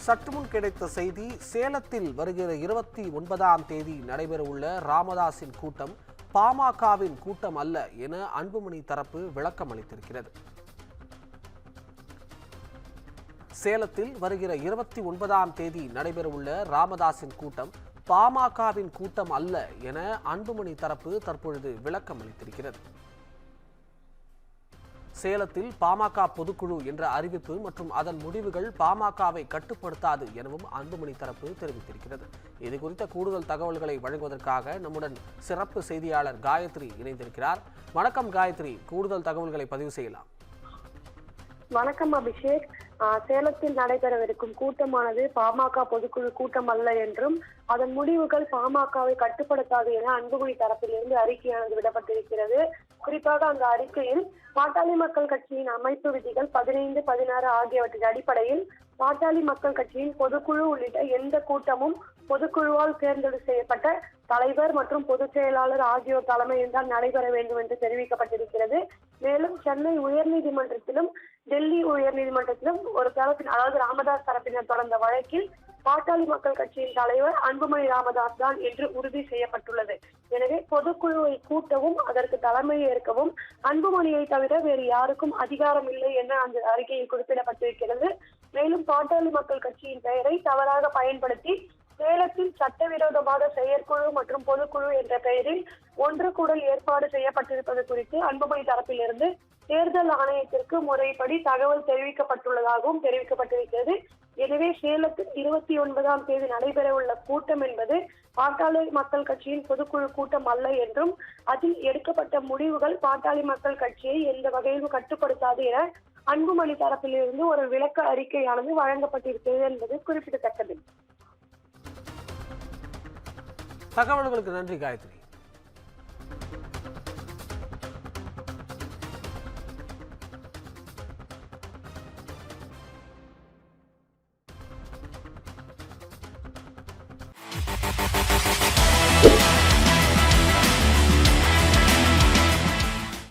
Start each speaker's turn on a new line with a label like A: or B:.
A: சற்றுமுன் கிடைத்த செய்தி, சேலத்தில் வருகிற 29ஆம் தேதி நடைபெறவுள்ள ராமதாஸின் கூட்டம் பாமகவின் கூட்டம் அல்ல என அன்புமணி தரப்பு விளக்கம் அளித்திருக்கிறது. சேலத்தில் வருகிற 29ஆம் தேதி நடைபெறவுள்ள ராமதாஸின் கூட்டம் பாமகவின் கூட்டம் அல்ல என அன்புமணி தரப்பு தற்பொழுது விளக்கம் அளித்திருக்கிறது. சேலத்தில் பாமக பொதுக்குழு என்ற அறிவிப்பு மற்றும் அதன் முடிவுகள் பாமகவை கட்டுப்படுத்தாது எனவும் அன்புமணி தரப்பு தெரிவித்திருக்கிறது. இது குறித்த கூடுதல் தகவல்களை வழங்குவதற்காக நம்முடன் சிறப்பு செய்தியாளர் காயத்ரி இணைந்திருக்கிறார். வணக்கம் காயத்ரி, கூடுதல் தகவல்களை பதிவு செய்யலாம்.
B: வணக்கம் அபிஷேக். சேலத்தில் நடைபெறவிருக்கும் கூட்டமானது பாமக பொதுக்குழு கூட்டம் அல்ல என்றும் அதன் முடிவுகள் பாமகவை கட்டுப்படுத்தாது என அன்புமணி தரப்பிலிருந்து அறிக்கையானது விடப்பட்டிருக்கிறது. குறிப்பாக அந்த அறிக்கையில் பாட்டாளி மக்கள் கட்சியின் அமைப்பு விதிகள் 15, 16 ஆகியவற்றின் அடிப்படையில் பாட்டாளி மக்கள் கட்சியின் பொதுக்குழு உள்ளிட்ட எந்த கூட்டமும் பொதுக்குழுவால் தேர்ந்தெடுப்பு செய்யப்பட்ட தலைவர் மற்றும் பொதுச் செயலாளர் ஆகியோர் தலைமையில் தான் நடைபெற வேண்டும் என்று தெரிவிக்கப்பட்டிருக்கிறது. மேலும் சென்னை உயர்நீதிமன்றத்திலும் டெல்லி உயர்நீதிமன்றத்திலும் ஒரு தரப்பின், அதாவது ராமதாஸ் தரப்பினர் தொடர்ந்த வழக்கில் பாட்டாளி மக்கள் கட்சியின் தலைவர் அன்புமணி ராமதாஸ் தான் என்று உறுதி செய்யப்பட்டுள்ளது. எனவே பொதுக்குழுவை கூட்டவும் அதற்கு தலைமை ஏற்கவும் அன்புமணியை தவிர வேறு யாருக்கும் அதிகாரம் இல்லை என அந்த அறிக்கையில் குறிப்பிடப்பட்டிருக்கிறது. மேலும் பாட்டாளி மக்கள் கட்சியின் பெயரை தவறாக பயன்படுத்தி சேலத்தில் சட்டவிரோதமாக செயற்குழு மற்றும் பொதுக்குழு என்ற பெயரில் ஒன்று கூடல் ஏற்பாடு செய்யப்பட்டிருப்பது குறித்து அன்புமணி தரப்பிலிருந்து தேர்தல் ஆணையத்திற்கு முறைப்படி தகவல் தெரிவிக்கப்பட்டுள்ளதாகவும் தெரிவிக்கப்பட்டிருக்கிறது. எனவே சேலத்தில் 29ஆம் தேதி நடைபெறவுள்ள கூட்டம் என்பது பாட்டாளி மக்கள் கட்சியின் பொதுக்குழு கூட்டம் அல்ல என்றும் அதில் எடுக்கப்பட்ட முடிவுகள் பாட்டாளி மக்கள் கட்சியை எந்த வகையிலும் கட்டுப்படுத்தாது என அன்புமணி தரப்பிலிருந்து ஒரு விளக்க அறிக்கையானது வழங்கப்பட்டிருக்கிறது என்பது குறிப்பிடத்தக்கது.
A: தகவல்களுக்கு நன்றி காயத்ரி.